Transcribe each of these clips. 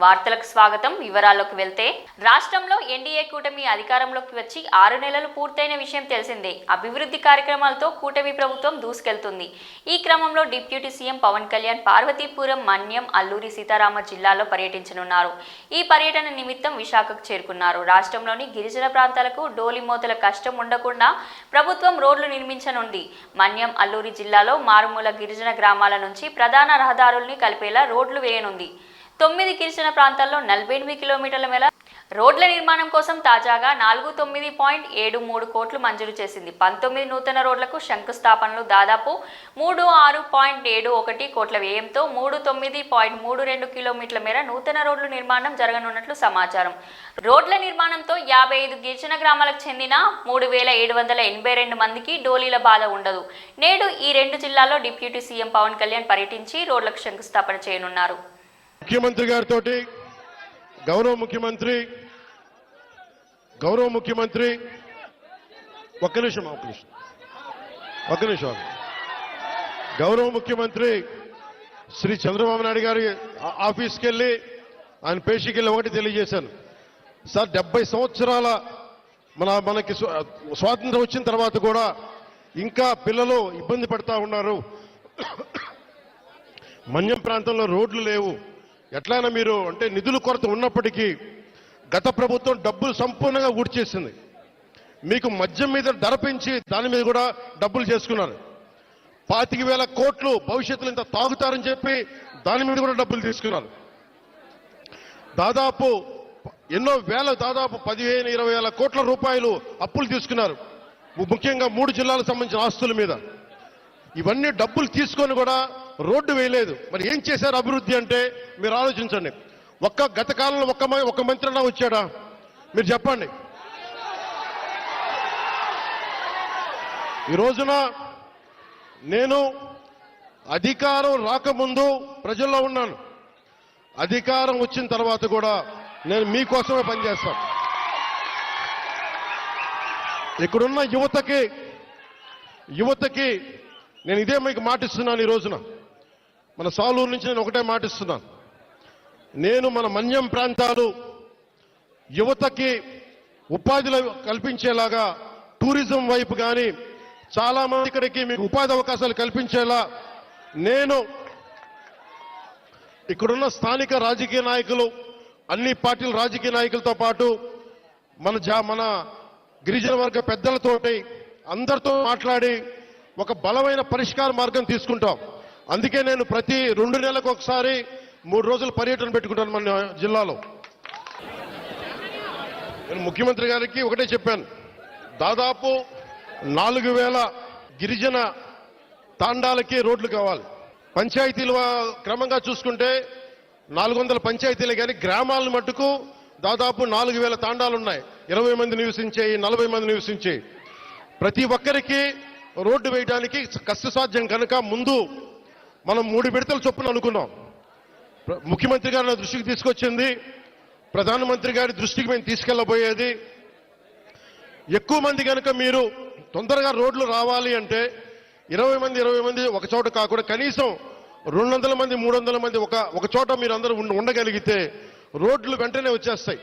వార్తలకు స్వాగతం. వివరాల్లోకి వెళ్తే రాష్ట్రంలో ఎన్డీఏ కూటమి అధికారంలోకి వచ్చి 6 నెలలు పూర్తయిన విషయం తెలిసిందే. అభివృద్ధి కార్యక్రమాలతో కూటమి ప్రభుత్వం దూసుకెళ్తుంది. ఈ క్రమంలో డిప్యూటీ సీఎం పవన్ కళ్యాణ్ పార్వతీపురం, మన్యం, అల్లూరి సీతారామ జిల్లాలో పర్యటించనున్నారు. ఈ పర్యటన నిమిత్తం విశాఖకు చేరుకున్నారు. రాష్ట్రంలోని గిరిజన ప్రాంతాలకు డోలి మోతల కష్టం ఉండకుండా ప్రభుత్వం రోడ్లు నిర్మించనుంది. మన్యం, అల్లూరి జిల్లాలో మారుమూల గిరిజన గ్రామాల నుంచి ప్రధాన రహదారుల్ని కలిపేలా రోడ్లు వేయనుంది. 9 గిరిజన ప్రాంతాల్లో 48 కిలోమీటర్ల మేర రోడ్ల నిర్మాణం కోసం తాజాగా 49.73 కోట్లు మంజూరు చేసింది. 19 నూతన రోడ్లకు శంకుస్థాపనలు దాదాపు 36.71 కోట్ల వ్యయంతో 39.32 కిలోమీటర్ల మేర నూతన రోడ్ల నిర్మాణం జరగనున్నట్లు సమాచారం. రోడ్ల నిర్మాణంతో 55 గిరిజన గ్రామాలకు చెందిన 3782 మందికి డోలీల బాధ ఉండదు. నేడు ఈ 2 జిల్లాల్లో డిప్యూటీ సీఎం పవన్ కళ్యాణ్ పర్యటించి రోడ్లకు శంకుస్థాపన చేయనున్నారు. ముఖ్యమంత్రి గారితో గౌరవ ముఖ్యమంత్రి ఒక్క నిమిషం గౌరవ ముఖ్యమంత్రి శ్రీ చంద్రబాబు నాయుడు గారి ఆఫీస్కి వెళ్ళి ఆయన పేషీకి వెళ్ళి ఒకటి తెలియజేశాను. సార్ 70 సంవత్సరాల మనకి స్వాతంత్రం వచ్చిన తర్వాత కూడా ఇంకా పిల్లలు ఇబ్బంది పడతా ఉన్నారు. మన్యం ప్రాంతంలో రోడ్లు లేవు. ఎట్లయినా మీరు అంటే నిధుల కొరత ఉన్నప్పటికీ గత ప్రభుత్వం డబ్బులు సంపూర్ణంగా ఊడ్చేసింది. మీకు మద్యం మీద ధర పెంచి దాని మీద కూడా డబ్బులు చేసుకున్నారు. 25,000 కోట్లు భవిష్యత్తులో ఇంత తాగుతారని చెప్పి దాని మీద కూడా డబ్బులు తీసుకున్నారు. దాదాపు దాదాపు 15,000-20,000 కోట్ల రూపాయలు అప్పులు తీసుకున్నారు. ముఖ్యంగా 3 జిల్లాలకు సంబంధించిన ఆస్తుల మీద. ఇవన్నీ డబ్బులు తీసుకొని కూడా రోడ్డు వేయలేదు. మరి ఏం చేశారు అభివృద్ధి అంటే మీరు ఆలోచించండి. గత కాలంలో ఒక్క మంత్రి అన్నా వచ్చాడా? మీరు చెప్పండి. ఈ రోజున నేను అధికారం రాకముందు ప్రజల్లో ఉన్నాను. అధికారం వచ్చిన తర్వాత కూడా నేను మీకోసమే పనిచేస్తాను. ఇక్కడున్న యువతకి నేను ఇదే మీకు మాటిస్తున్నాను. ఈ రోజున మన సాలూరు నుంచి నేను ఒకటే మాటిస్తున్నాను. నేను మన మన్యం ప్రాంతాలు యువతకి ఉపాధి కల్పించేలాగా టూరిజం వైపు కానీ చాలా మంది ఇక్కడికి మీకు ఉపాధి అవకాశాలు కల్పించేలా నేను ఇక్కడున్న స్థానిక రాజకీయ నాయకులు, అన్ని పార్టీల రాజకీయ నాయకులతో పాటు మన గిరిజన వర్గ పెద్దలతోటి అందరితో మాట్లాడి ఒక బలమైన పరిష్కార మార్గం తీసుకుంటాం. అందుకే నేను ప్రతి 2 నెలలకు ఒకసారి 3 రోజుల పర్యటన పెట్టుకుంటాను మన జిల్లాలో. నేను ముఖ్యమంత్రి గారికి ఒకటే చెప్పాను. దాదాపు 4,000 గిరిజన తాండాలకి రోడ్లు కావాలి. పంచాయతీలు క్రమంగా చూసుకుంటే 400 పంచాయతీలే, కానీ గ్రామాలను మట్టుకు దాదాపు 4,000 తాండాలు ఉన్నాయి. 20 మంది నివసించేయి, 40 మంది నివసించేయి. ప్రతి ఒక్కరికి రోడ్డు వేయడానికి కష్టసాధ్యం కనుక ముందు మనం 3 విడతల చొప్పున అనుకున్నాం. ముఖ్యమంత్రి గారు నా దృష్టికి తీసుకొచ్చింది, ప్రధానమంత్రి గారి దృష్టికి మేము తీసుకెళ్లబోయేది. ఎక్కువ మంది కనుక మీరు తొందరగా రోడ్లు రావాలి అంటే 20 మంది ఒక చోట కాకుండా కనీసం 200 మంది 300 మంది ఒక చోట మీరు అందరూ ఉండగలిగితే రోడ్లు వెంటనే వచ్చేస్తాయి.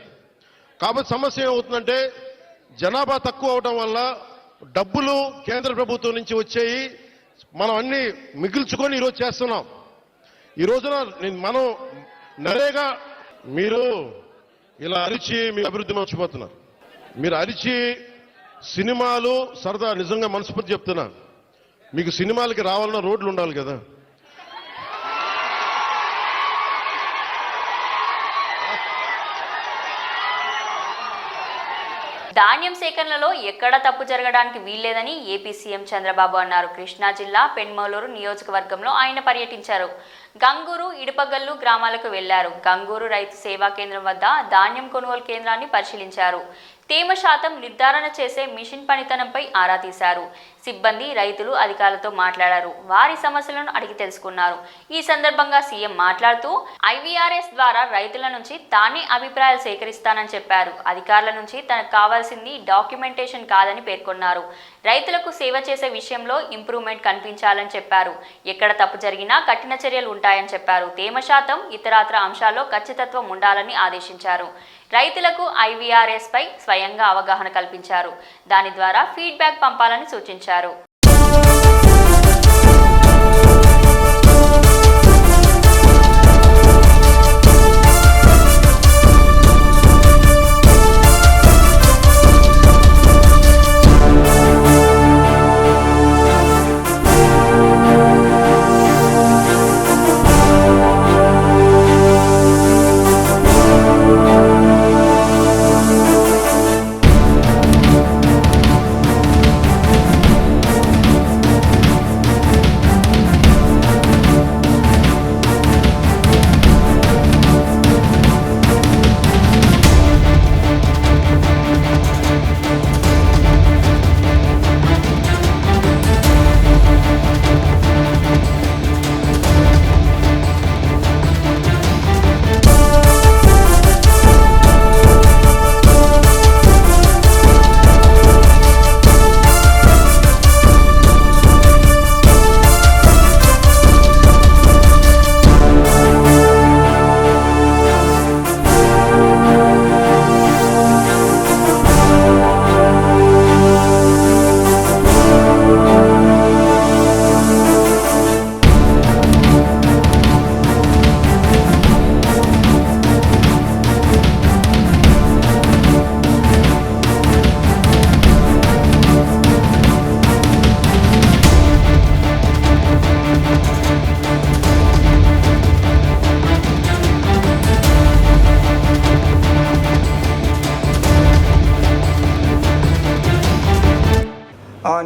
కాబట్టి సమస్య ఏమవుతుందంటే జనాభా తక్కువ అవడం వల్ల డబ్బులు కేంద్ర ప్రభుత్వం నుంచి వచ్చేయి మనం అన్ని మిగిల్చుకొని ఈరోజు చేస్తున్నాం. ఈ రోజున మనం నరేగా మీరు ఇలా అరిచి మీ అభివృద్ధి మర్చిపోతున్నారు. మీరు అరిచి సినిమాలు సరదా, నిజంగా మనస్ఫూర్తి చెప్తున్నా, మీకు సినిమాలకి రావాలన్నా రోడ్లు ఉండాలి కదా. ధాన్యం సేకరణలో ఎక్కడా తప్పు జరగడానికి వీల్లేదని ఏపీ సీఎం చంద్రబాబు అన్నారు. కృష్ణా జిల్లా పెన్మలూరు నియోజకవర్గంలో ఆయన పర్యటించారు. గంగూరు, ఇడుపగల్లు గ్రామాలకు వెళ్లారు. గంగూరు రైతు సేవా కేంద్రం వద్ద ధాన్యం కొనుగోలు కేంద్రాన్ని పరిశీలించారు. తేమ శాతం నిర్ధారణ చేసే మిషన్ పనితనంపై ఆరా తీశారు. సిబ్బంది, రైతులు అధికారులతో మాట్లాడారు. వారి సమస్యలను అడిగి తెలుసుకున్నారు. ఈ సందర్భంగా సీఎం మాట్లాడుతూ ఐవీఆర్ఎస్ ద్వారా రైతుల నుంచి తానే అభిప్రాయాలు సేకరిస్తానని చెప్పారు. అధికారుల నుంచి తనకు కావాల్సింది డాక్యుమెంటేషన్ కాదని పేర్కొన్నారు. రైతులకు సేవ చేసే విషయంలో ఇంప్రూవ్మెంట్ కనిపించాలని చెప్పారు. ఎక్కడ తప్పు జరిగినా కఠిన చర్యలు ఉంటాయి ఉంటాయని చెప్పారు. తేమ శాతం, ఇతరత్ర అంశాల్లో ఖచ్చితత్వం ఉండాలని ఆదేశించారు. రైతులకు IVRS పై స్వయంగా అవగాహన కల్పించారు. దాని ద్వారా ఫీడ్బ్యాక్ పంపాలని సూచించారు.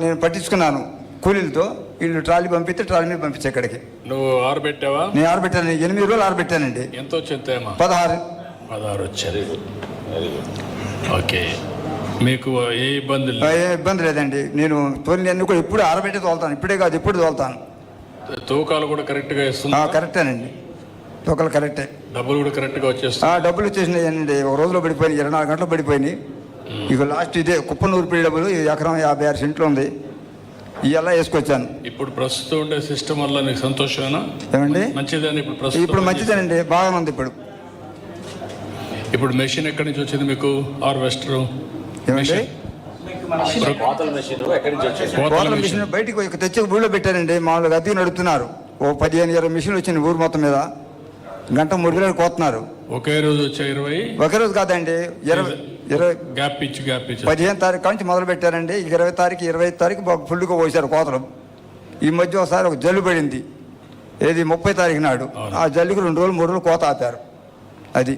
నేను పట్టించుకున్నాను కూలీలతో. వీళ్ళు ట్రాలీ పంపిస్తే ట్రాలీ మీద పంపించే ఇక్కడికి. నువ్వు ఆరబెట్టావా? నేను ఆరబెట్టాను, 8 రోజులు ఆరబెట్టానండి. ఎంత వచ్చింది? 16 వచ్చారు. ఓకే, మీకు ఏ ఇబ్బంది లేదు? ఏ ఇబ్బంది లేదండి. నేను తోలినన్ని కూడా ఎప్పుడు ఆరబెట్టి తోలుతాను, ఇప్పుడే కాదు ఎప్పుడు తోలుతాను. తూకాలు కూడా కరెక్ట్గా ఇస్తున్నా? కరెక్టేనండి, తూకాలు కరెక్టే. డబ్బులు కూడా కరెక్ట్గా వచ్చేస్తా? డబ్బులు వచ్చేసినాయండి. ఒక రోజులో పడిపోయినాయి, 24 గంటలు పడిపోయినాయి. ఇక లాస్ట్ ఇదే కుప్పనూరు పీడి డబ్బులు ఎకరం 56 సెంట్లు ఉంది, ఇవల్ల వేసుకొచ్చాను. ఇప్పుడు ప్రస్తుతం ఉండే సిస్టమ్ వల్ల నీకు సంతోషమేనా? ఏమండి? మంచిదని ఇప్పుడు మంచిదేనండి, బాగానే ఉంది. ఇప్పుడు మెషిన్ ఎక్కడి నుంచి వచ్చింది మీకు? హార్వెస్టర్ ఏమండి? కోతల మిషన్ బయటికి తెచ్చి ఊళ్ళో పెట్టారండి. మామూలుగా అద్దెకి నడుపుతున్నారు. ఓ 15-20 మిషన్లు వచ్చింది ఊరు మొత్తం మీద. గంట 3 వేలు కోతున్నారు. ఒకే రోజు వచ్చా 20? ఒకే రోజు కాదండి, 20 గ్యాప్ ఇచ్చి 15 తారీఖు నుంచి మొదలు పెట్టారండి. 20 తారీఖు 25 తారీఖు ఫుల్గా పోసారు కోతలు. ఈ మధ్య ఒకసారి ఒక జల్లు పడింది, ఏది 30 తారీఖు నాడు. ఆ జల్లుకు 2 రోజులు 3 రోజులు కోత ఆపారు. అది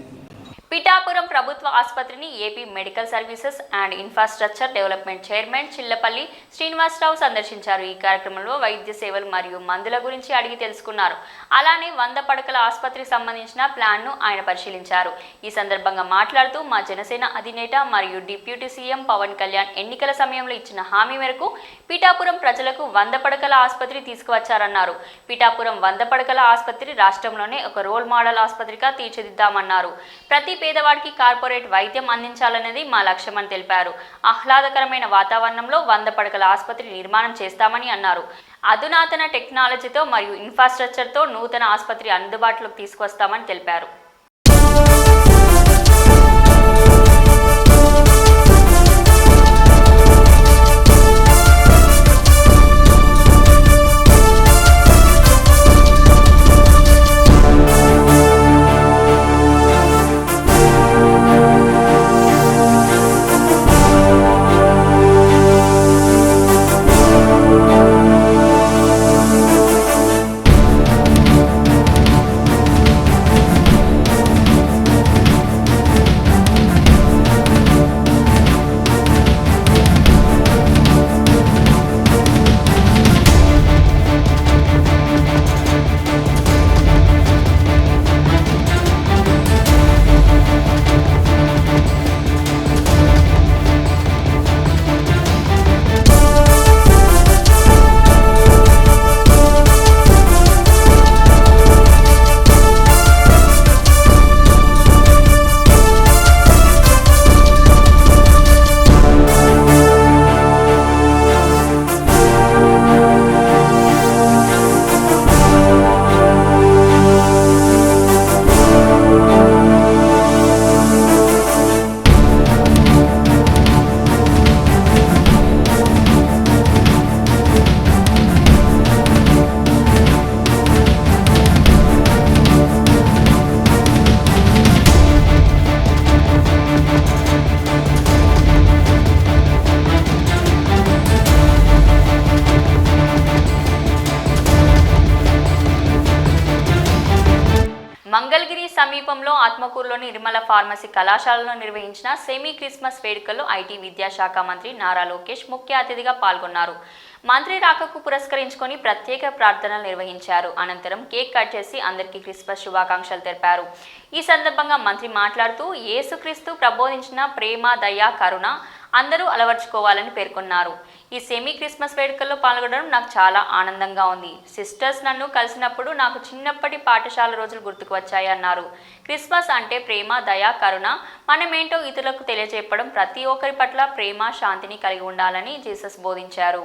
పిఠాపురం ప్రభుత్వ ఆసుపత్రిని AP medical services and infrastructure development chairman Chillapalli Srinivasarao సందర్శించారు. ఈ కార్యక్రమంలో వైద్య సేవలు మరియు మందుల గురించి అడిగి తెలుసుకున్నారు. అలానే 100 పడకల ఆసుపత్రికి సంబంధించిన ప్లాన్ను ఆయన పరిశీలించారు. ఈ సందర్భంగా మాట్లాడుతూ మా జనసేన అధినేత మరియు డిప్యూటీ సీఎం పవన్ కళ్యాణ్ ఎన్నికల సమయంలో ఇచ్చిన హామీ మేరకు పిఠాపురం ప్రజలకు 100 పడకల ఆసుపత్రి తీసుకువచ్చారన్నారు. పిఠాపురం 100 పడకల ఆసుపత్రి రాష్ట్రంలోనే ఒక రోల్ మోడల్ ఆసుపత్రిగా తీర్చిదిద్దామన్నారు. ప్రతి పేదవాడికి కార్పొరేట్ వైద్యం అందించాలనేది మా లక్ష్యమని తెలిపారు. ఆహ్లాదకరమైన వాతావరణంలో 100 పడకల ఆసుపత్రి నిర్మాణం చేస్తామని అన్నారు. అధునాతన టెక్నాలజీతో మరియు ఇన్ఫ్రాస్ట్రక్చర్తో నూతన ఆసుపత్రి అందుబాటులోకి తీసుకొస్తామని తెలిపారు. మంగళగిరి సమీపంలో ఆత్మకూరులోని నిర్మల ఫార్మసీ కళాశాలలో నిర్వహించిన సెమీ క్రిస్మస్ వేడుకల్లో ఐటీ విద్యాశాఖ మంత్రి నారా లోకేష్ ముఖ్య అతిథిగా పాల్గొన్నారు. మంత్రి రాకకు పురస్కరించుకొని ప్రత్యేక ప్రార్థనలు నిర్వహించారు. అనంతరం కేక్ కట్ చేసి అందరికీ క్రిస్మస్ శుభాకాంక్షలు తెలిపారు. ఈ సందర్భంగా మంత్రి మాట్లాడుతూ యేసుక్రీస్తు ప్రబోధించిన ప్రేమ, దయ, కరుణ అందరూ అలవర్చుకోవాలని పేర్కొన్నారు. ఈ సెమీ క్రిస్మస్ వేడుకల్లో పాల్గొనడం నాకు చాలా ఆనందంగా ఉంది. సిస్టర్స్ నన్ను కలిసినప్పుడు నాకు చిన్నప్పటి పాఠశాల రోజులు గుర్తుకు వచ్చాయన్నారు. క్రిస్మస్ అంటే ప్రేమ, దయ, కరుణ. మనమేంటో ఇతరులకు తెలియజెప్పడం, ప్రతి ఒక్కరి పట్ల ప్రేమ, శాంతిని కలిగి ఉండాలని జీసస్ బోధించారు.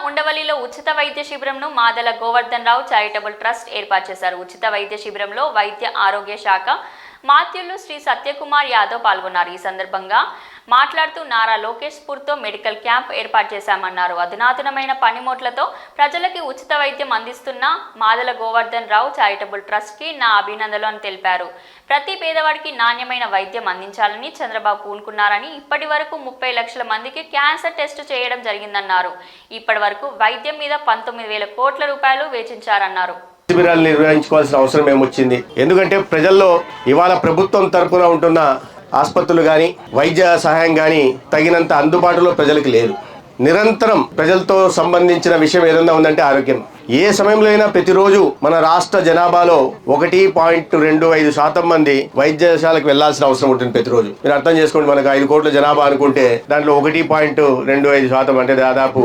ఉండవల్లిలో ఉచిత వైద్య శిబిరంను మాదల గోవర్ధన్ రావు చారిటబుల్ ట్రస్ట్ ఏర్పాటు చేశారు. ఉచిత వైద్య శిబిరంలో వైద్య ఆరోగ్య శాఖ మాత్యులు శ్రీ సత్యకుమార్ యాదవ్ పాల్గొన్నారు. ఈ సందర్భంగా మాట్లాడుతూ నారా లోకేష్ స్ఫూర్తితో మెడికల్ క్యాంప్ ఏర్పాటు చేశామన్నారు. అధునాతనమైన పనిముట్లతో ప్రజలకి ఉచిత వైద్యం అందిస్తున్న మాదల గోవర్ధన్ రావు చారిటబుల్ ట్రస్ట్కి నా అభినందనలు అని తెలిపారు. ప్రతి పేదవాడికి నాణ్యమైన వైద్యం అందించాలని చంద్రబాబు పూనుకున్నారని, ఇప్పటి వరకు 30 లక్షల మందికి క్యాన్సర్ టెస్ట్ చేయడం జరిగిందన్నారు. ఇప్పటి వరకు వైద్యం మీద 19,000 కోట్ల రూపాయలు వెచ్చించారన్నారు. శిబిరాలు నిర్వహించుకోవాల్సిన అవసరం ఏమొచ్చింది? ఎందుకంటే ప్రజల్లో ఇవాళ ప్రభుత్వం తరపున ఉంటున్న ఆసుపత్రులు కానీ వైద్య సహాయం కానీ తగినంత అందుబాటులో ప్రజలకు లేదు. నిరంతరం ప్రజలతో సంబంధించిన విషయం ఏదైనా ఉందంటే ఆరోగ్యం. ఏ సమయంలో అయినా ప్రతిరోజు మన రాష్ట్ర జనాభాలో 1.25% మంది వైద్యశాలకు వెళ్లాల్సిన అవసరం ఉంటుంది ప్రతిరోజు. మీరు అర్థం చేసుకోండి, మనకు 5 కోట్ల జనాభా అనుకుంటే దాంట్లో 1.25% అంటే దాదాపు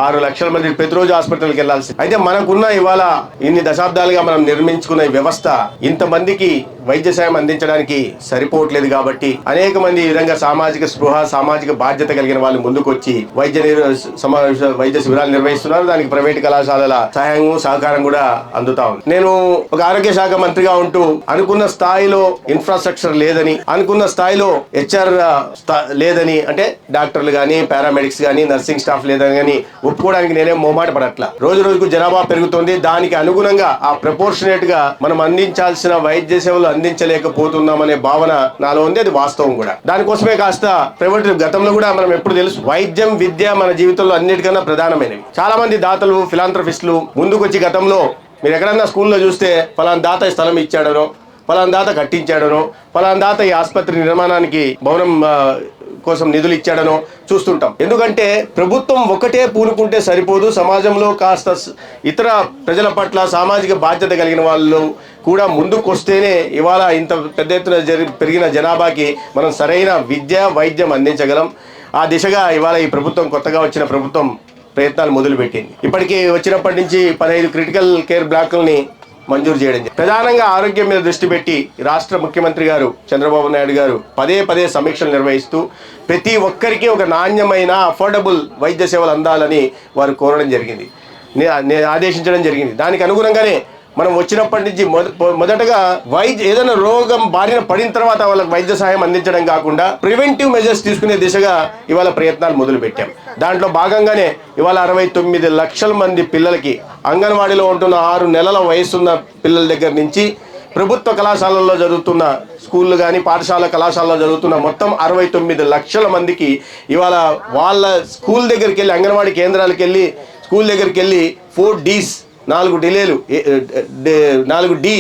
6 లక్షల మంది ప్రతిరోజు హాస్పిటల్కి వెళ్లాల్సి. అయితే మనకున్న ఇవాళ ఇన్ని దశాబ్దాలుగా మనం నిర్మించుకున్న ఈ వ్యవస్థ ఇంతమందికి వైద్య సాయం అందించడానికి సరిపోవట్లేదు. కాబట్టి అనేక మంది ఈ విధంగా సామాజిక స్పృహ, సామాజిక బాధ్యత కలిగిన వాళ్ళు ముందుకొచ్చి వైద్య శిబిరాలు నిర్వహిస్తున్నారు. దానికి ప్రైవేట్ కళాశాలల సహాయం, సహకారం కూడా అందుతా ఉంది. నేను ఒక ఆరోగ్య శాఖ మంత్రిగా ఉంటూ అనుకున్న స్థాయిలో ఇన్ఫ్రాస్ట్రక్చర్ లేదని, అనుకున్న స్థాయిలో HR లేదని, అంటే డాక్టర్లు కానీ, పారామెడిక్స్ కానీ, నర్సింగ్ స్టాఫ్ లేదని కానీ ఒప్పుకోవడానికి నేనేం మొహమాట పడట్లా. రోజు రోజుకు జనాభా పెరుగుతుంది. దానికి అనుగుణంగా ఆ ప్రపోర్షనేట్ గా మనం అందించాల్సిన వైద్య సేవలు అందించలేకపోతున్నామనే భావన నాలో ఉంది. అది వాస్తవం కూడా. దానికోసమే కాస్త ప్రైవేట్ గతంలో కూడా మనం ఎప్పుడు తెలుసు, వైద్యం, విద్య మన జీవితంలో అన్నిటికన్నా ప్రధానమైనవి. చాలా మంది దాతలు, ఫిలాంథ్రఫిస్టులు ముందుకొచ్చి గతంలో మీరు ఎక్కడన్నా స్కూల్లో చూస్తే ఫలానా దాత స్థలం ఇచ్చాడనో, ఫలానా దాత కట్టించాడనో, ఫలానా దాత ఈ ఆసుపత్రి నిర్మాణానికి భవనం కోసం నిధులు ఇచ్చాడనో చూస్తుంటాం. ఎందుకంటే ప్రభుత్వం ఒకటే పూనుకుంటే సరిపోదు. సమాజంలో కాస్త ఇతర ప్రజల పట్ల సామాజిక బాధ్యత కలిగిన వాళ్ళు కూడా ముందుకొస్తేనే ఇవాళ ఇంత పెద్ద ఎత్తున పెరిగిన జనాభాకి మనం సరైన విద్య, వైద్యం అందించగలం. ఆ దిశగా ఇవాళ ఈ ప్రభుత్వం, కొత్తగా వచ్చిన ప్రభుత్వం ప్రయత్నాలు మొదలుపెట్టింది. ఇప్పటికీ వచ్చినప్పటి నుంచి 15 క్రిటికల్ కేర్ బ్లాకుల్ని మంజూరు చేయడం. ప్రధానంగా ఆరోగ్యం మీద దృష్టి పెట్టి రాష్ట్ర ముఖ్యమంత్రి గారు చంద్రబాబు నాయుడు గారు పదే సమీక్షలు నిర్వహిస్తూ ప్రతి ఒక్కరికి ఒక నాణ్యమైన అఫోర్డబుల్ వైద్య సేవలు అందాలని వారు కోరడం జరిగింది, ఆదేశించడం జరిగింది. దానికి అనుగుణంగానే మనం వచ్చినప్పటి నుంచి మొదటగా ఏదైనా రోగం బారిన పడిన తర్వాత వాళ్ళకి వైద్య సహాయం అందించడం కాకుండా ప్రివెంటివ్ మెజర్స్ తీసుకునే దిశగా ఇవాళ ప్రయత్నాలు మొదలు పెట్టాం. దాంట్లో భాగంగానే ఇవాళ 69 లక్షల మంది పిల్లలకి అంగన్వాడీలో ఉంటున్న 6 నెలల వయసున్న పిల్లల దగ్గర నుంచి ప్రభుత్వ కళాశాలల్లో చదువుతున్న స్కూళ్ళు కానీ పాఠశాల కళాశాలలో చదువుతున్న మొత్తం 69 లక్షల మందికి ఇవాళ వాళ్ళ స్కూల్ దగ్గరికి వెళ్ళి అంగన్వాడీ కేంద్రాలకు వెళ్ళి స్కూల్ దగ్గరికి వెళ్ళి 4 Ds 4 డిలేలు 4 D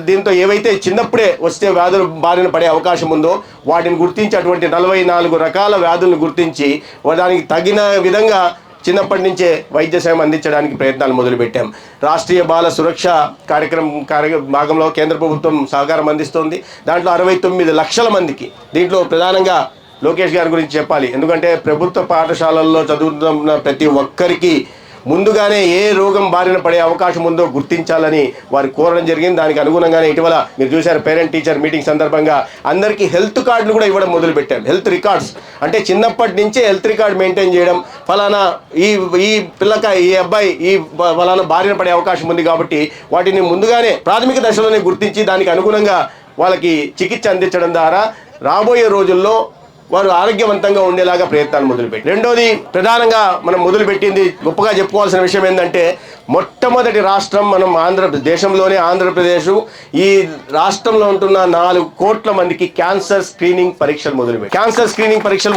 దీంతో ఏవైతే చిన్నప్పుడే వస్తే వ్యాధులు బారిన పడే అవకాశం ఉందో వాటిని గుర్తించి అటువంటి 44 రకాల వ్యాధులను గుర్తించి దానికి తగిన విధంగా చిన్నప్పటి నుంచే వైద్య సేవ అందించడానికి ప్రయత్నాలు మొదలుపెట్టాం. రాష్ట్రీయ బాల సురక్ష భాగంలో కేంద్ర ప్రభుత్వం సహకారం అందిస్తోంది. దాంట్లో 69 లక్షల మందికి, దీంట్లో ప్రధానంగా లోకేష్ గారి గురించి చెప్పాలి. ఎందుకంటే ప్రభుత్వ పాఠశాలల్లో చదువుతున్న ప్రతి ఒక్కరికి ముందుగానే ఏ రోగం బారిన పడే అవకాశం ఉందో గుర్తించాలని వారు కోరడం జరిగింది. దానికి అనుగుణంగానే ఇటీవల మీరు చూశారు పేరెంట్ టీచర్ మీటింగ్ సందర్భంగా అందరికీ హెల్త్ కార్డులు కూడా ఇవ్వడం మొదలుపెట్టాం. హెల్త్ రికార్డ్స్ అంటే చిన్నప్పటి నుంచే హెల్త్ రికార్డ్ మెయింటైన్ చేయడం, ఫలానా ఈ పిల్లకాయ ఈ అబ్బాయి ఈ ఫలానా బారిన పడే అవకాశం ఉంది కాబట్టి వాటిని ముందుగానే ప్రాథమిక దశలోనే గుర్తించి దానికి అనుగుణంగా వాళ్ళకి చికిత్స అందించడం ద్వారా రాబోయే రోజుల్లో వారు ఆరోగ్యవంతంగా ఉండేలాగా ప్రయత్నాలు మొదలుపెట్టి. రెండోది ప్రధానంగా మనం మొదలుపెట్టింది గొప్పగా చెప్పుకోవాల్సిన విషయం ఏంటంటే మొట్టమొదటి రాష్ట్రం మనం దేశంలోనే ఆంధ్రప్రదేశ్. ఈ రాష్ట్రంలో ఉంటున్న 4 కోట్ల మందికి క్యాన్సర్ స్క్రీనింగ్ పరీక్షలు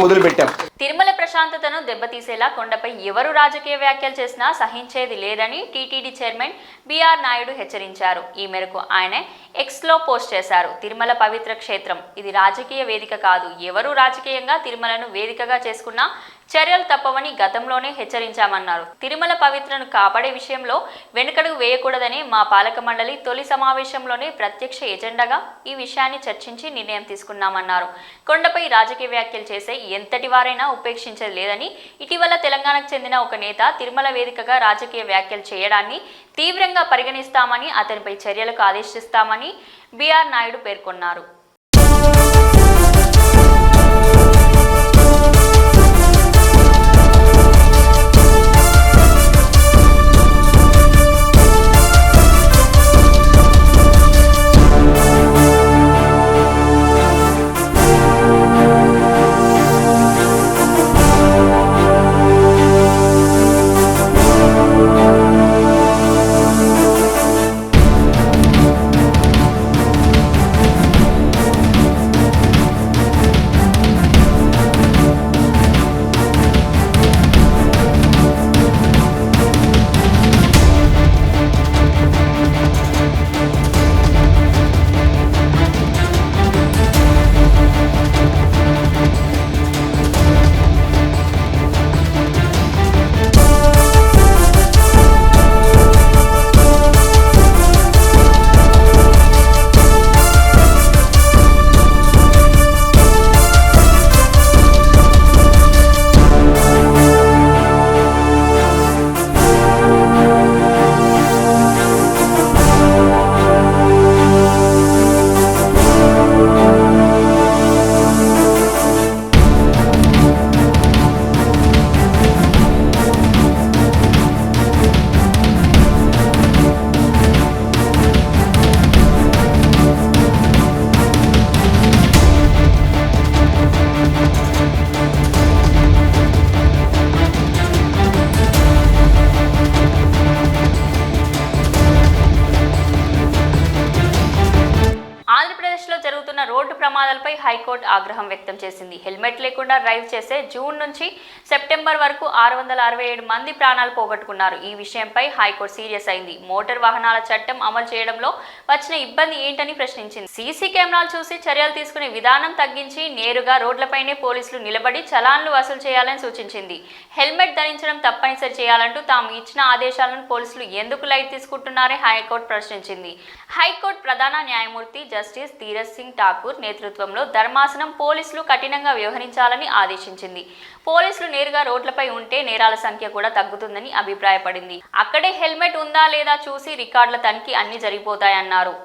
మొదలుపెట్టాం. తిరుమల ప్రశాంతతను దెబ్బతీసేలా కొండపై ఎవరు రాజకీయ వ్యాఖ్యలు చేసినా సహించేది లేదని టీటీడీ చైర్మన్ బిఆర్ నాయుడు హెచ్చరించారు. ఈ మేరకు ఆయన ఎక్స్లో పోస్ట్ చేశారు. తిరుమల పవిత్ర క్షేత్రం, ఇది రాజకీయ వేదిక కాదు. ఎవరు రాజకీయంగా తిరుమలను వేదికగా చేసుకున్నా చర్యలు తప్పవని గతంలోనే హెచ్చరించామన్నారు. తిరుమల పవిత్రను కాపాడే విషయంలో వెనుకడుగు వేయకూడదని మా పాలక మండలి తొలి సమావేశంలోనే ప్రత్యక్ష ఎజెండాగా ఈ విషయాన్ని చర్చించి నిర్ణయం తీసుకున్నామన్నారు. కొండపై రాజకీయ వ్యాఖ్యలు చేసే ఎంతటి వారైనా ఉపేక్షించేది లేదని, ఇటీవల తెలంగాణకు చెందిన ఒక నేత తిరుమల వేదికగా రాజకీయ వ్యాఖ్యలు చేయడాన్ని తీవ్రంగా పరిగణిస్తామని, అతనిపై చర్యలకు ఆదేశిస్తామని బిఆర్ నాయుడు పేర్కొన్నారు. రోడ్డు ప్రమాదాలపై హైకోర్టు ఆగ్రహం వ్యక్తం చేసింది. హెల్మెట్ లేకుండా డ్రైవ్ చేసే జూన్ నుంచి సెప్టెంబర్ వరకు 667 మంది ప్రాణాలు పోగొట్టుకున్నారు. ఈ విషయంపై హైకోర్టు సీరియస్ అయింది. మోటార్ వాహనాల చట్టం అమలు చేయడంలో వచ్చిన ఇబ్బంది ఏంటని ప్రశ్నించింది. సీసీ కెమెరాలు చూసి చర్యలు తీసుకునే విధానం తగ్గించి నేరుగా రోడ్లపైనే పోలీసులు నిలబడి చలాన్లు వసూలు చేయాలని సూచించింది. హెల్మెట్ ధరించడం తప్పనిసరి చేయాలంటూ తాము ఇచ్చిన ఆదేశాలను పోలీసులు ఎందుకు లైట్ తీసుకుంటున్నారని హైకోర్టు ప్రశ్నించింది. హైకోర్టు ప్రధాన న్యాయమూర్తి జస్టిస్ ధీరజ్ సింగ్ ఠాకూర్ నేతృత్వంలో ధర్మాసనం పోలీసులు కఠినంగా వ్యవహరించాలని ఆదేశించింది. పోలీసులు నేరుగా రోడ్లపై ఉంటే నేరాల సంఖ్య కూడా తగ్గుతుందని అభిప్రాయపడింది. అక్కడే హెల్మెట్ ఉందా లేదా చూసి రికార్డుల తనిఖీ అన్ని జరిగిపోతాయన్నారు.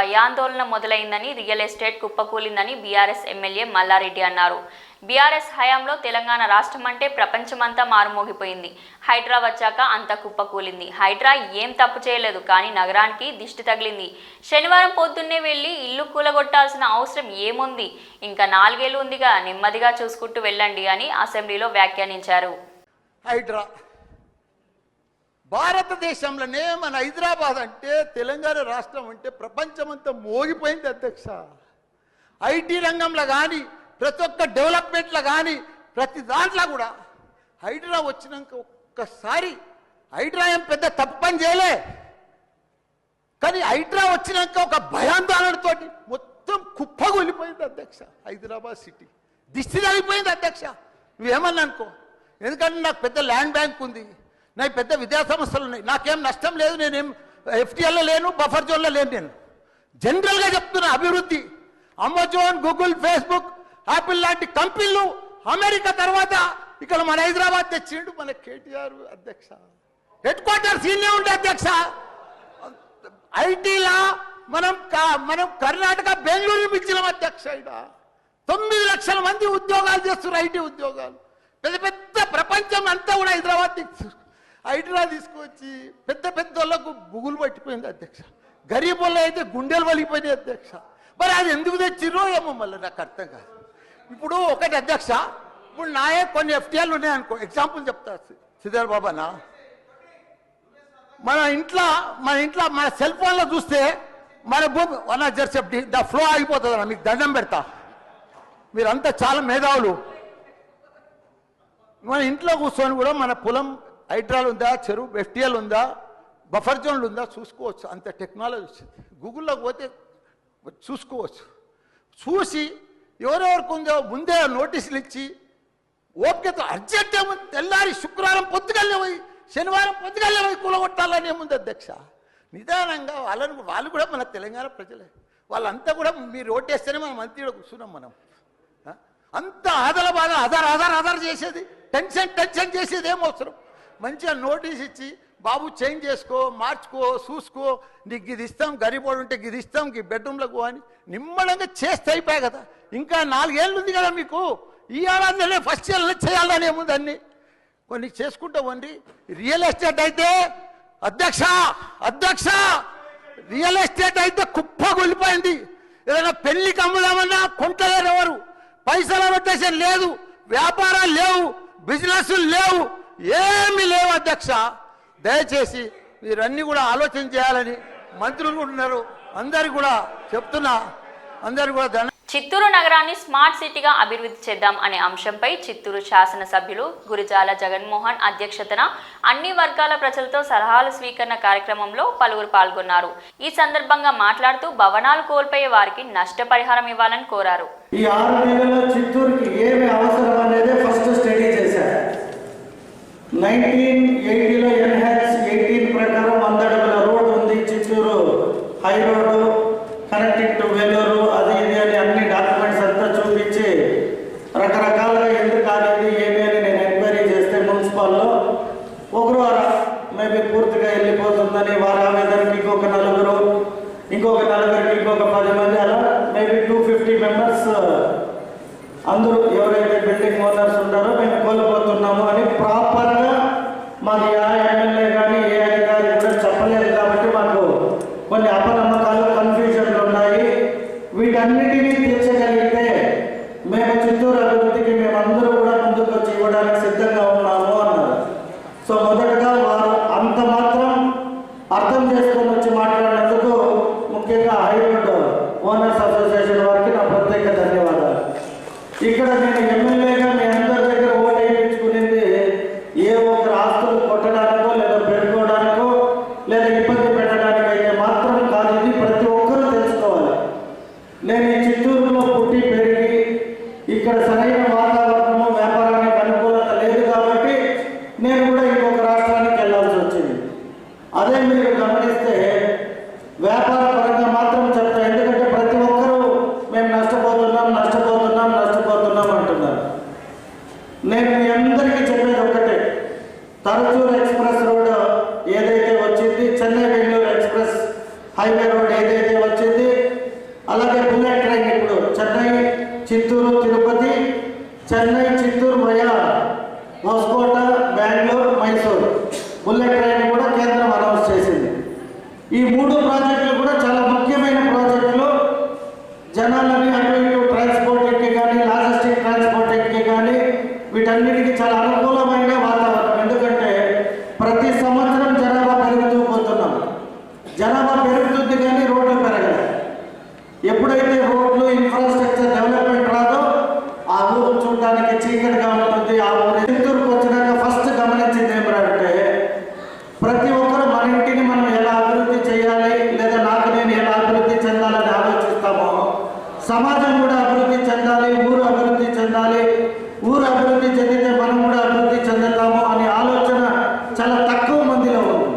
భయాందోళన మొదలైందని, రియల్ ఎస్టేట్ కుప్పకూలిందని బీఆర్ఎస్ ఎమ్మెల్యే మల్లారెడ్డి అన్నారు. బీఆర్ఎస్ హయాంలో తెలంగాణ రాష్ట్రం అంటే ప్రపంచమంతా మారుమోగిపోయింది. హైడ్రా వచ్చాక అంత కుప్పకూలింది. హైడ్రా ఏం తప్పు చేయలేదు, కానీ నగరానికి దిష్టి తగిలింది. శనివారం పొద్దున్నే వెళ్ళి ఇల్లు కూలగొట్టాల్సిన అవసరం ఏముంది? ఇంకా 4 ఏళ్ళు ఉందిగా, నెమ్మదిగా చూసుకుంటూ వెళ్ళండి అని అసెంబ్లీలో వ్యాఖ్యానించారు. హైడ్రా భారతదేశంలోనే మన హైదరాబాద్ అంటే, తెలంగాణ రాష్ట్రం అంటే ప్రపంచమంతా మోగిపోయింది అధ్యక్ష. ఐటీ రంగంలో కానీ, ప్రతి ఒక్క డెవలప్మెంట్లో కానీ, ప్రతి దాంట్లో కూడా హైడ్రా వచ్చినాక ఒక్కసారి హైడ్రా ఏం పెద్ద తప్పు పని చేయలే, కానీ హైడ్రా వచ్చినాక ఒక భయాందోళనతో మొత్తం కుప్పగొలిపోయింది అధ్యక్ష. హైదరాబాద్ సిటీ దిష్టి తగిలిపోయింది అధ్యక్ష. నువ్వేమన్నా అనుకో, ఎందుకంటే నాకు పెద్ద ల్యాండ్ బ్యాంక్ ఉంది, నాకు పెద్ద విద్యా సంస్థలు ఉన్నాయి, నాకేం నష్టం లేదు, నేనేం ఎఫ్టీఎల్లో లేను, బఫర్ జోన్లో లేను. నేను జనరల్గా చెప్తున్నా, అభివృద్ధి అమెజాన్, గూగుల్, ఫేస్బుక్, యాపిల్ లాంటి కంపెనీలు అమెరికా తర్వాత ఇక్కడ మన హైదరాబాద్ తెచ్చిండు మన కేటీఆర్ అధ్యక్ష. హెడ్ క్వార్టర్స్ ఈయనే ఉండే అధ్యక్ష. ఐటీలా మనం కర్ణాటక బెంగళూరు ఇచ్చినాం అధ్యక్ష. ఇక్కడ 9 లక్షల మంది ఉద్యోగాలు చేస్తున్నారు, ఐటీ ఉద్యోగాలు. పెద్ద పెద్ద ప్రపంచం అంతా కూడా హైడ్రా తీసుకొచ్చి పెద్ద పెద్ద వాళ్ళకు బుగులు పట్టిపోయింది అధ్యక్ష. గరీబ్ వాళ్ళు అయితే గుండెలు వలిగిపోయినాయి అధ్యక్ష. మరి అది ఎందుకు తెచ్చిర్రో ఏమో మళ్ళీ నాకు అర్థం కాదు. ఇప్పుడు ఒకటి అధ్యక్ష, ఇప్పుడు నాయే కొన్ని ఎఫ్టీఎల్ ఉన్నాయనుకో, ఎగ్జాంపుల్ చెప్తా సిద్ధార్థ బాబానా, మన ఇంట్లో మన సెల్ ఫోన్లో చూస్తే మన భూమి వన్ జర్సెప్టీ ద ఫ్లో అయిపోతుంది అన్న. మీకు దండం పెడతా, మీరంతా చాలా మేధావులు. మన ఇంట్లో కూర్చొని కూడా మన పొలం హైడ్రాల్ ఉందా, చెరువు ఎఫ్టీఎల్ ఉందా, బఫర్ జోన్లు ఉందా చూసుకోవచ్చు. అంత టెక్నాలజీ వచ్చింది. గూగుల్లోకి పోతే చూసుకోవచ్చు. చూసి ఎవరెవరికి ఉందో ముందే నోటీసులు ఇచ్చి ఓపికతో అర్జెంట్ ఏముంది, తెల్లారి శుక్రవారం పొద్దుగల్లే పోయి శనివారం పొద్దుగల్లే పోయి కూలగొట్టాలని ఏముంది అధ్యక్ష. నిదానంగా వాళ్ళు కూడా మన తెలంగాణ ప్రజలే, వాళ్ళంతా కూడా మీరు ఓటేస్తేనే మనం మంత్రిలో కూర్చున్నాం. మనం అంత ఆదల బాధ ఆధార్ చేసేది, టెన్షన్ చేసేది ఏం అవసరం. మంచిగా నోటీస్ ఇచ్చి, బాబు చేంజ్ చేసుకో, మార్చుకో, చూసుకో, నీకు ఇది ఇస్తాం, గరీబోడు ఉంటే ఇది ఇస్తాం, ఈ బెడ్రూమ్లకు అని నిమ్మడంగా చేస్తే అయిపోయాయి కదా. ఇంకా 4 ఏళ్ళు ఉంది కదా మీకు. ఈ ఏడాదిలోనే ఫస్ట్ ఇయర్లో చేయాలని ఏముంది, అన్ని కొన్ని చేసుకుంటా ఉండి. రియల్ ఎస్టేట్ అయితే అధ్యక్ష రియల్ ఎస్టేట్ అయితే కుప్పగొలిపోయింది. ఏదైనా పెళ్లికి అమ్ముదామన్నా కొంటలేరు ఎవరు, పైసల రొటేషన్ లేదు, వ్యాపారాలు లేవు, బిజినెస్ లేవు, ఏమీ లేవు అధ్యక్ష. దయచేసి మీరన్నీ కూడా ఆలోచన చేయాలని మంత్రులు కూడా ఉన్నారు, అందరికి కూడా చెప్తున్నా, అందరికి కూడా చిత్తూరు నగరాన్ని స్మార్ట్ సిటీగా అభివృద్ధి చేద్దాం అనే అంశంపై చిత్తూరు శాసనసభ్యులు గురిజాల జగన్మోహన్ అధ్యక్షతన అన్ని వర్గాల ప్రజలతో సలహాల స్వీకరణ కార్యక్రమంలో పలువురు పాల్గొన్నారు. ఈ సందర్భంగా మాట్లాడుతూ భవనాలు కోల్పోయే వారికి నష్టపరిహారం ఇవ్వాలని కోరారు. ఈ 6 నెలల్లో చిత్తూరుకి ఏమి అవసరం అనేది ఫస్ట్ స్టడీ చేశారు. 1980లో ఎన్హాన్స్ 18 ప్రకారం 100 అడుగుల రోడ్డు ఉంది Chittoor high road, connecting to Vellore, అది ఇది అని అన్ని డాక్యుమెంట్స్ అంతా చూపించి రకరకాలుగా ఎందుకు కాలేదు ఏమి అని నేను ఎంక్వైరీ చేస్తే మున్సిపల్లో ఒకరు మేబీ పూర్తిగా వెళ్ళిపోతుందని వారు ఆవేదనకి ఇంకొక నలుగురికి ఇంకొక 10 మంది, అలా మేబీ 250 మెంబర్స్ అందరూ ఎవరైతే బిల్డింగ్ ఓనర్స్ ఉన్నారో మేము కోల్పోతున్నాము అని ప్రాపర్గా మాకు ఏ ఎమ్మెల్యే కానీ ఏ అధికారి కూడా చెప్పలేదు. కాబట్టి మాకు కొన్ని అపనమ్మకాలు, కన్ఫ్యూజన్లు ఉన్నాయి. వీటన్నిటినీ తీర్చగలిగితే మేము చిత్తూరు అభివృద్ధికి మేమందరూ కూడా ముందుకు వచ్చి ఇవ్వడానికి సిద్ధంగా ఉన్నాము అన్నారు. సో మొదటగా వారు అంత మాత్రం అర్థం చేసుకొని వచ్చి మాట్లాడినందుకు ముఖ్యంగా హైరోడ్ ఓనర్స్ అసోసియేషన్ వారికి నా ప్రత్యేక ధన్యవాదాలు. ఇక్కడ నేను ఎమ్మెల్యేగా మీ అందరి దగ్గర ఓటు వేయించుకునేది ఏ ఒక్కరు ఆస్తులు కొట్టడానికో లేదా పెట్టుకోవడానికో లేదా ఇబ్బంది పెట్టడానికి అయితే మాత్రం కాదు. ఇది ప్రతి ఒక్కరూ తెలుసుకోవాలి. నేను ఈ చిత్తూరులో పుట్టి పెరిగి ఇక్కడ సరైన వాతావరణము, వ్యాపారానికి అనుకూలత లేదు కాబట్టి నేను కూడా ఇంకొక రాష్ట్రానికి వెళ్ళాల్సి వచ్చింది. అదే మీరు గమనిస్తే వ్యాపార పరంగా మాత్రం చెప్తా, ఎందుకంటే ప్రతి ఒక్కరూ మేము నష్టపోతున్నాం అంటున్నారు. నేను మీ అందరికీ చెప్పేది ఒకటే, తరచూరు ఎక్స్ప్రెస్ రోడ్ ఏదైతే వచ్చింది, Chennai Bengaluru express highway road ఏదైతే వచ్చింది, అలాగే బుల్లెట్ ట్రైన్ ఇప్పుడు Chennai Chittoor Tirupati, Chennai Chittoor via Hoskote, Bengaluru, Mysuru bullet train కూడా కేంద్రం అనౌన్స్ చేసింది. ఈ 3 ప్రాజెక్టులు కూడా చాలా ముఖ్యమైన ప్రాజెక్టులు. జనాలని అటు ఇటు ట్రాన్స్పోర్టింగ్కి కానీ, లాజిస్టిక్ ట్రాన్స్పోర్టింగ్కి కానీ వీటన్నిటికీ చాలా అనుకూలమైన వాతావరణం. ఎందుకంటే ప్రతి సంవత్సరం జనాభా పెరుగుతూ పోతున్నాం. జనాభా పెరుగుతుంది కానీ రోడ్లు పెరగలేదు. ఎప్పుడైతే రోడ్లు ఇన్ఫ్రాస్ట్రక్చర్ డెవలప్మెంట్ రాదో ఆ ఊరు చూడడానికి చీకటిగా ఉంటుంది. ఆ ఊరు చిత్తూరుకు వచ్చినాక ఫస్ట్ గమనించింది ఏమిటంటే ప్రతి ఒక్కరు మన ఇంటిని మనం ఎలా అభివృద్ధి చేయాలి, లేదా నాకు నేను ఎలా అభివృద్ధి చెందాలని ఆలోచిస్తామో సమాజం కూడా అభివృద్ధి చెందాలి, ఊరు అభివృద్ధి చెందాలి. ఊరు అభివృద్ధి చెందితే మనం కూడా అభివృద్ధి చెందుతాము అనే ఆలోచన చాలా తక్కువ మందిలో ఉంది.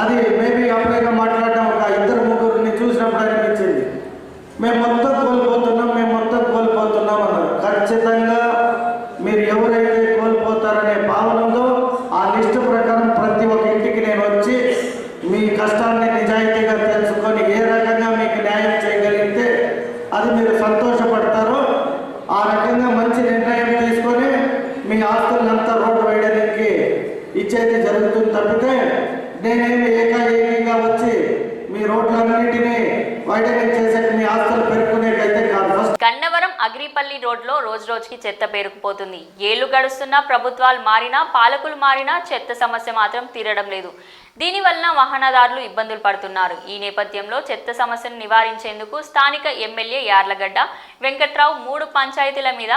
అది మేబీ అప్పుడైనా మాట్లాడడం ఒక 2-3 చూసినప్పుడు అనిపించింది, మేము మొత్తం కోల్పోతున్నాం అన్నారు. ఖచ్చితంగా మీరు ఎవరైతే కోల్పోతారనే భావన ఉందో ఆ లిస్టు ప్రకారం ప్రతి ఒక్క ఇంటికి నేను వచ్చి మీ కష్టాన్ని నిజాయితీగా తెలుసుకొని ఏ రకంగా మీకు న్యాయం చేయగలిగితే అది మీరు సంతోషపడతారో ఆ రకంగా మంచి నిర్ణయం తీసుకొని మీ ఆస్తులంతా రోడ్డు వేయడానికి ఇచ్చేది జరుగుతుంది. తప్పితే నేనేమి ఏకాఏకీగా వచ్చి మీ రోడ్లన్నింటినీ వైడనింగ్ చేసే మీ ఆస్తులు పెట్టుకునేకైతే కాదు. గన్నవరం అగ్రిపల్లి రోడ్లో రోజుకి చెత్త పేరుకుపోతుంది. ఏళ్లు గడుస్తున్నా, ప్రభుత్వాలు మారినా, పాలకులు మారినా చెత్త సమస్య మాత్రం తీరడం లేదు. దీనివల్ల వాహనదారులు ఇబ్బందులు పడుతున్నారు. ఈ నేపథ్యంలో చెత్త సమస్యను నివారించేందుకు స్థానిక ఎమ్మెల్యే యార్లగడ్డ వెంకట్రావు 3 పంచాయతీల మీద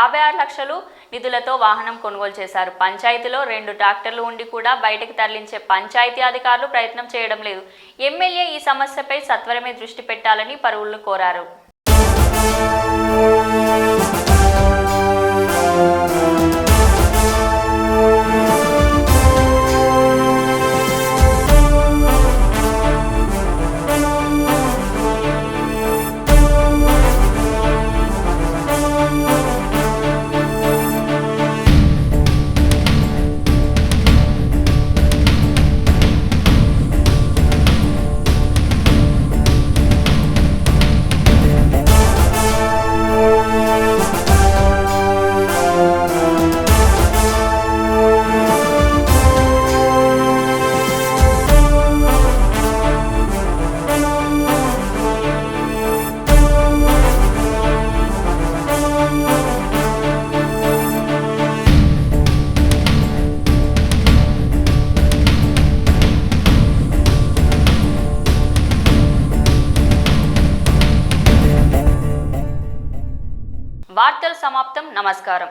56 లక్షలు నిధులతో వాహనం కొనుగోలు చేశారు. పంచాయతీలో 2 ట్రాక్టర్లు ఉండి కూడా బయటకు తరలించే పంచాయతీ అధికారులు ప్రయత్నం చేయడం లేదు. ఎమ్మెల్యే ఈ సమస్యపై సత్వరమే దృష్టి పెట్టాలని పలువురు కోరారు. వార్తలు సమాప్తం. నమస్కారం.